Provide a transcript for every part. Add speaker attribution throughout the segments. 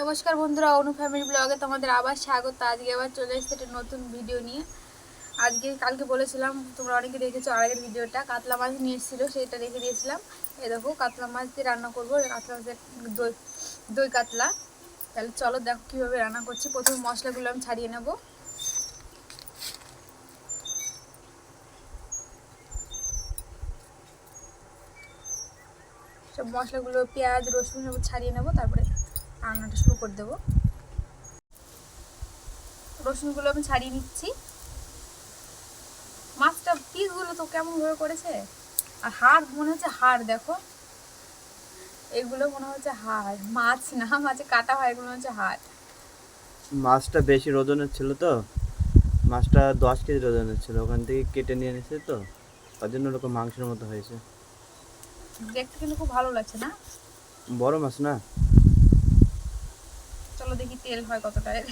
Speaker 1: নমস্কার বন্ধুরা, অনু ফ্যামিলি ব্লগে তোমাদের আবার স্বাগত। আজকে আবার চলে এসেছে একটা নতুন ভিডিও নিয়ে। কালকে বলেছিলাম, তোমরা অনেকে দেখেছো আগের ভিডিওটা, কাতলা মাছ নিয়ে এসেছিলো, সেইটা রেখে দিয়েছিলাম। এই দেখো কাতলা মাছ দিয়ে রান্না করবো। কাতলা মাছের দই দই কাতলা। তাহলে চলো দেখো কীভাবে রান্না করছি। প্রথমে মশলাগুলো আমি ছাড়িয়ে নেব। সব মশলাগুলো পেঁয়াজ রসুন সব ছাড়িয়ে নেব, তারপরে রান্নাটা শুরু করে দেবো। রসুনগুলো আমি ছাড়িয়ে নিচ্ছি। মাছটা পিসগুলো তো কেমন ভাবে করেছে, আর হাড় মনে হচ্ছে হাড়। দেখো এগুলো মনে হচ্ছে হাড়, মাছ না, মাছে কাটা হয়, এগুলো হচ্ছে হাড়।
Speaker 2: মাছটা বেশি ওজনের ছিল তো, মাছটা 10 কেজি ওজনের ছিল, ওখান থেকে কেটে নিয়ে এনেছে তো, তার জন্য ওরকম মাংসের মতো হয়েছে।
Speaker 1: দেখতে কিন্তু খুব ভালো লাগছে না?
Speaker 2: বড় মাছ না।
Speaker 1: চলো দেখি তেল হয় কতটা এর।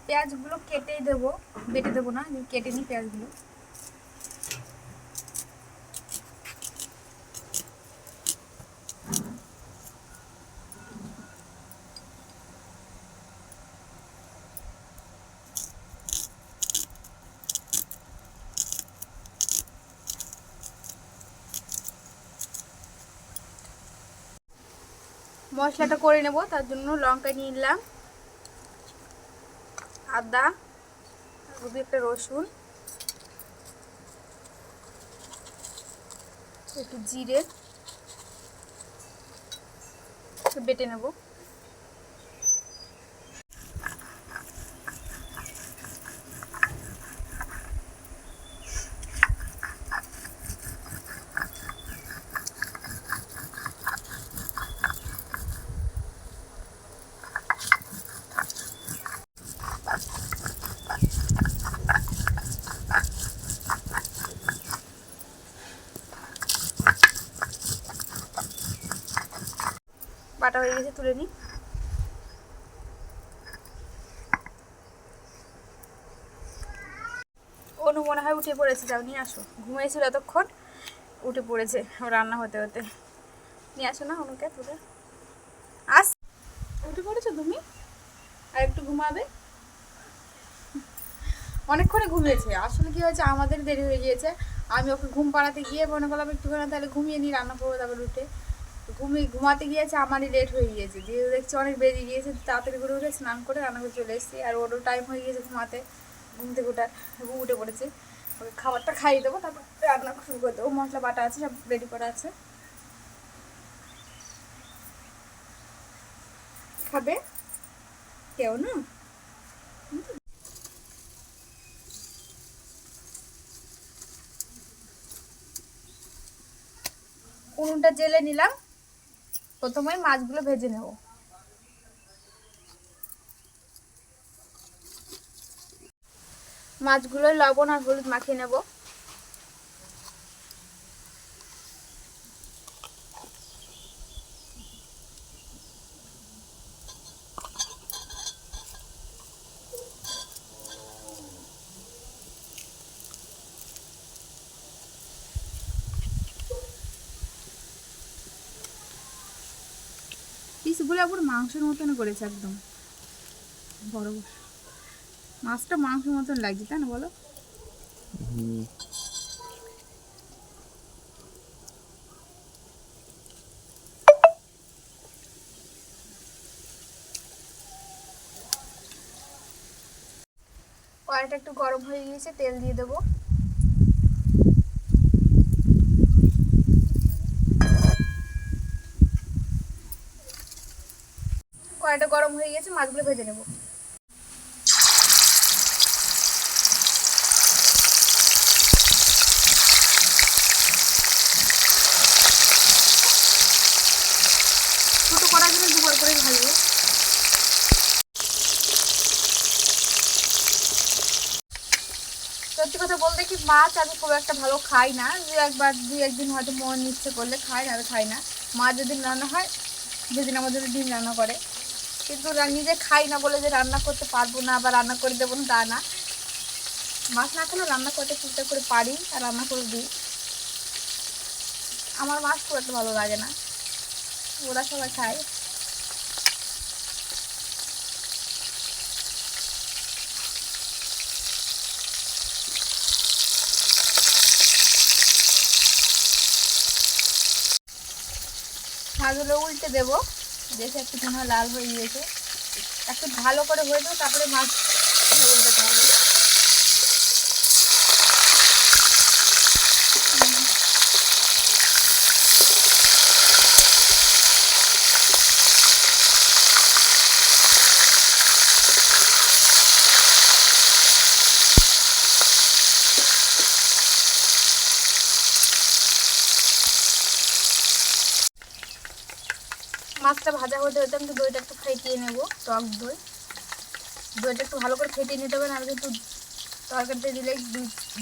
Speaker 1: পেঁয়াজগুলো কেটেই দেবো, বেটে দেবো না, কেটে নিই পেঁয়াজগুলো। মশলাটা করে নেব, তার জন্য লঙ্কা নিয়ে নিলাম, আদা, একটা রসুন, একটু জিরে বেটে নেব। বাটা হয়ে গেছে, তুলে নিই। অনু মনে হয় উঠে পড়েছে, যাও নিয়ে আসো। ঘুমিয়েছিল এতক্ষণ, উঠে পড়েছে রান্না হতে হতে। নিয়ে আসো না অনুকে, তুলে আস। উঠে পড়েছো তুমি, আর একটু ঘুমাবে। অনেকক্ষণে ঘুমিয়েছে। আসলে কি হয়েছে, আমাদের দেরি হয়ে গিয়েছে। আমি ওকে ঘুম পাড়াতে গিয়ে মনে করলাম একটুখানি তাহলে ঘুমিয়ে নিই, রান্না করবো, তারপর উঠে ঘুমাতে গিয়েছে। আমারই লেট হয়ে গিয়েছে, দিয়ে দেখছি অনেক বেরিয়ে গিয়েছে। তাড়াতাড়ি করে উঠে স্নান করে রান্না করে চলে এসেছি, আর ওরও টাইম হয়ে গিয়েছে ঘুমাতে, ঘুম থেকে ওঠার। উঠে পড়েছে, ওকে খাবারটা খাইয়ে দেবো, তারপর রান্না শুরু করে দেবো। মশলা বাটা আছে, সব রেডি করা আছে। খাবে কেউ না? উনুনটা জেলে নিলাম, প্রথমে মাছগুলো ভেজে নেব। মাছগুলো লবণ আর হলুদ মাখিয়ে নেব। পিসগুলো পুরো মাংসের মতন করেছে, একদম বড় বড়। মাছটা মাংসের মতন লাগছে, তাই না বলো? কড়াইটা একটু গরম হয়ে গিয়েছে, তেল দিয়ে দেবো। কড়াইটা গরম হয়ে গেছে, মাছগুলো ভেজে নেব। ছোটো কড়াই জন্য দুবার করে ভাজবো। সত্যি কথা বলতে কি, মাছ আমি খুব একটা ভালো খাই না। দুই একদিন হয়তো মন ইচ্ছে করলে খাই, না খাই না। মা যেদিন রান্না হয়, যেদিন আমাদের ডিম রান্না করে, কিন্তু নিজে খাই না বলে যে রান্না করতে পারবো না বা রান্না করে দেবো না তা না। মাছ না খেলেও রান্না করতে টুকটাক করে পারি, আর রান্না করে দিই। আমার মাছ খুব একটা ভালো লাগে না। ওরা সবাই খায়। মাছগুলো উল্টে দেবো, দেখে একটু মনে হয় লাল হয়ে গিয়েছে। একটু ভালো করে হয়ে যাবে, তারপরে মাছ উল্টাতে হবে। মাছটা ভাজা হতে হতে আমি দইটা একটু ফেটিয়ে নেবো, টক দই। দইটা একটু ভালো করে ফেটিয়ে নিতে হবে, নাহলে কিন্তু তরকারিতে দিলে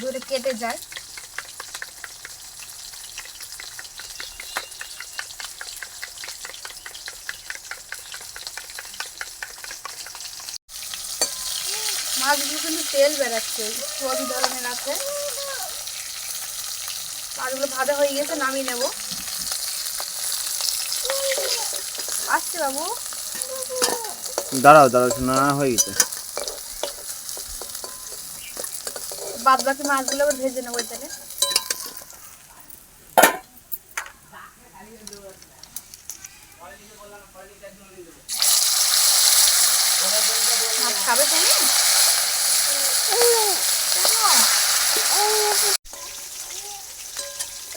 Speaker 1: দইটা কেটে যায়। মাছগুলো কিন্তু তেল বেরাচ্ছে, সব ধরনের আছে। মাছগুলো ভাজা হয়ে গেছে, নামিয়ে নেব। আসছে বাবু,
Speaker 2: দাঁড়াও দাঁড়াও, শোনা হয়ে গেছে।
Speaker 1: বাদ বাকি মাছগুলো আবার ভেজে নেবো তাহলে। মাছ খাবে তুমি?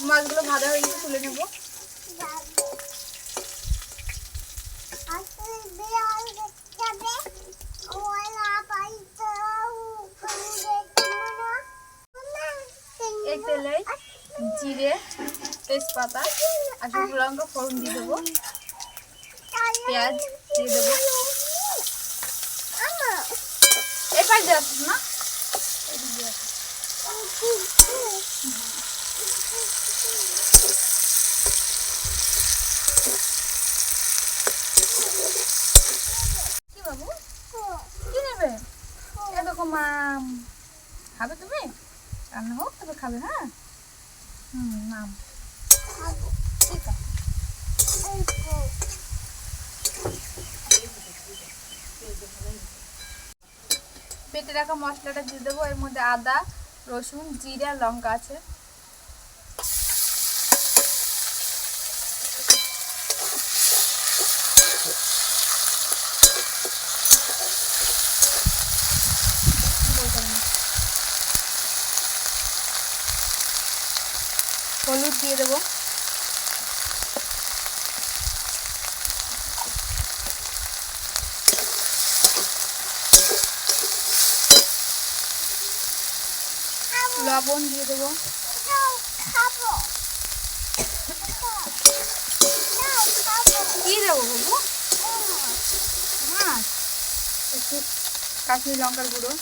Speaker 1: মাছগুলো ভাজা হয়ে গেছে, তুলে নেবো। এই তেলে জিরে, তেজপাতা আর শুকনো লঙ্কা ফোড়ন দিয়ে দেবো। পেঁয়াজ দিয়ে দেবো। এই পাশ দিয়ে আসুন না, এদিক দিয়ে আসুন। কি বাবু, কি নেবে? এ দেখো মাম, খাবে তুমি? রান্না হোক তবে খাবে। হ্যাঁ, নাম ঠিক আছে। বেটে রাখা মশলাটা দিয়ে দেবো। এর মধ্যে আদা, রসুন, জিরা, লঙ্কা আছে। হলুদ দিয়ে দেবো। লবণ দিয়ে দেবো। কি দেবো বাবু? মাছ, একটু কাশ্মীরি লঙ্কার গুঁড়ো,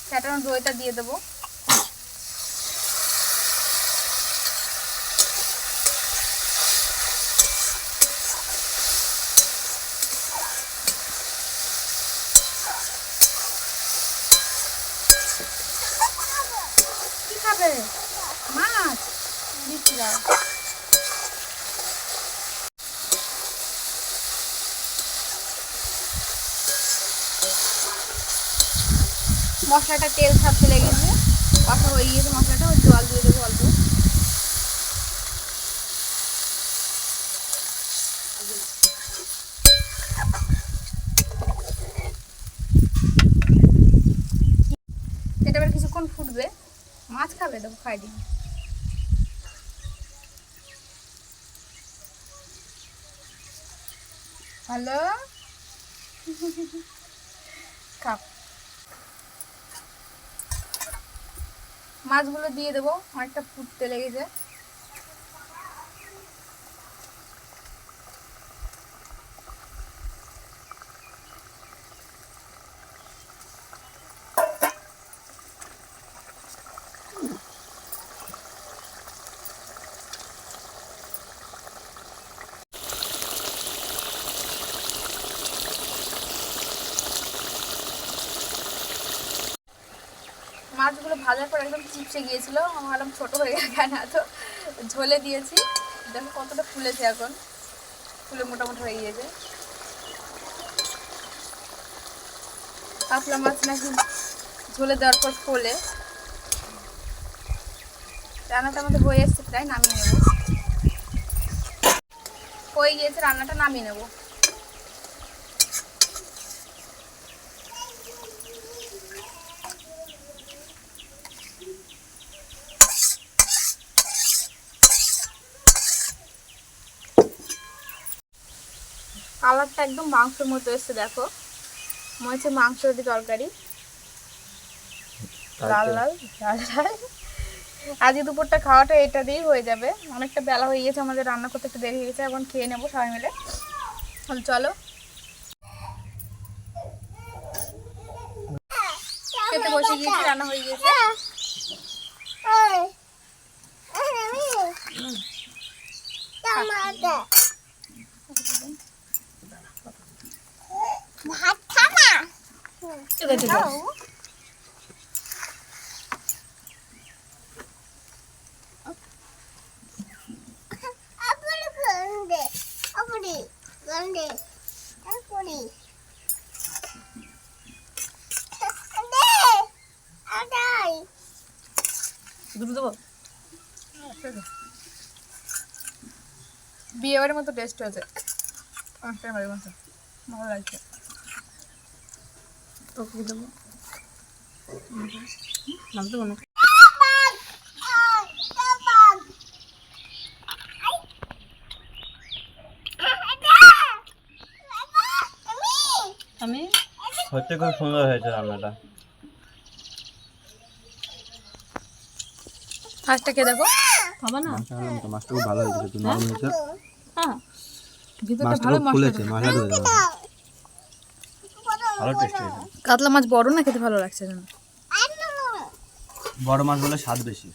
Speaker 1: ফ্যাটানো দইটা দিয়ে দেবো। কি খাবে? মাছ দিচ্ছি দাও। মশলাটা তেল ছাড়তে লেগেছে, কষা হয়ে গিয়েছে মশলাটা। ওই জল দিয়ে দেবো অল্প। এটা এবার কিছুক্ষণ ফুটবে। মাছ খাবে, দেবো খাই দিন। হ্যালো, খাও। মাছগুলো দিয়ে দেবো, অনেকটা ফুটতে লেগেছে। ভাজার পর একদম চিপসে গিয়েছিল, আমি ভাবলাম ছোটো হয়ে গেল কেন, তো ঝোলে দিয়েছি। দেখো কতটা ফুলেছে, এখন ফুলে মোটামুটি হয়ে গিয়েছে। কাতলা মাছ নাকি ঝোলে দেওয়ার পর ফোলে। রান্নাটা আমাদের হয়ে এসছে, প্রায় নামিয়ে নেব। হয়ে গিয়েছে, রান্নাটা নামিয়ে নেব। কালারটা একদম মাংসের মতো এসছে, দেখো মনে হচ্ছে মাংসের তরকারি, লাল লাল ঝাল ঝাল। আজকে দুপুরটা খাওয়াটা এটা দিয়েই হয়ে যাবে, অনেকটা বেলা হয়ে গেছে, আমাদের রান্না করতে একটু দেরি হয়ে গেছে, এখন খেয়ে নেবো সবাই মিলে। চলো খেতে বসে গিয়েছি, রান্না হয়ে গিয়েছে। বিয়ে বাড়ির মতো টেস্ট হয়েছে, বাড়ির মতো ভালো লাগছে। তোকে দেবো না। আমি
Speaker 2: সত্যি খুব সুন্দর হয়েছে রান্নাটা।
Speaker 1: মাছটা খেয়ে দেখো, খাবো না?
Speaker 2: মাছটা খুব ভালো হয়েছে, একটু নরম হয়েছে।
Speaker 1: হ্যাঁ, ভিতরটা
Speaker 2: মাছটা
Speaker 1: ভালো
Speaker 2: খুব
Speaker 1: মশলা
Speaker 2: ফুলেছে,
Speaker 1: ঢুকেছে।
Speaker 2: মশলা ঢুকেছে, ভালো টেস্ট হয়েছে।
Speaker 1: কাতলা মাছ বড় না, খেতে ভালো লাগছে কেন?
Speaker 2: বড় মাছ বলে স্বাদ বেশি।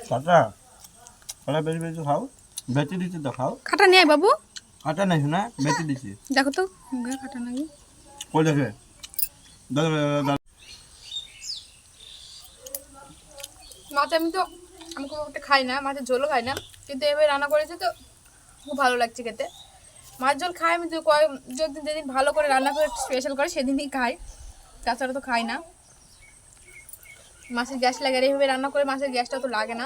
Speaker 2: কাটা কাটা বেশি বেশি খাও, বেঁচে দিচ্ছি তো খাও।
Speaker 1: কাটা নেই বাবু,
Speaker 2: কাটা নাই শোনা, বেঁচে দিচ্ছি।
Speaker 1: দেখো তো কাটা নাই।
Speaker 2: ওই দেখে
Speaker 1: মাছ আমি খুব একটা খাই না, মাছের ঝোলও খাই না, কিন্তু এবার রান্না করেছে তো খুব ভালো লাগছে খেতে। মাছ ঝোল খাই আমি, যেদিন ভালো করে রান্না করে স্পেশাল করে সেদিনই খাই, তাছাড়া তো খাই না। মাছের গ্যাস লাগে, আর এইভাবে রান্না করে মাছের গ্যাসটা তো লাগে না,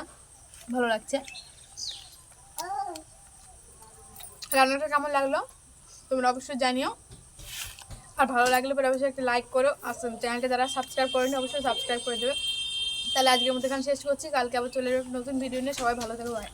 Speaker 1: ভালো লাগছে। রান্নাটা কেমন লাগলো তোমরা অবশ্যই জানিও, আর ভালো লাগলে পরে অবশ্যই একটা লাইক করো, আর চ্যানেলটা যারা সাবস্ক্রাইব করেনি অবশ্যই সাবস্ক্রাইব করে দেবে। তাহলে আজকের মতো এখানে শেষ করছি, কালকে আবার চলে যাবে নতুন ভিডিও নিয়ে। সবাই ভালো থাকো, বাই।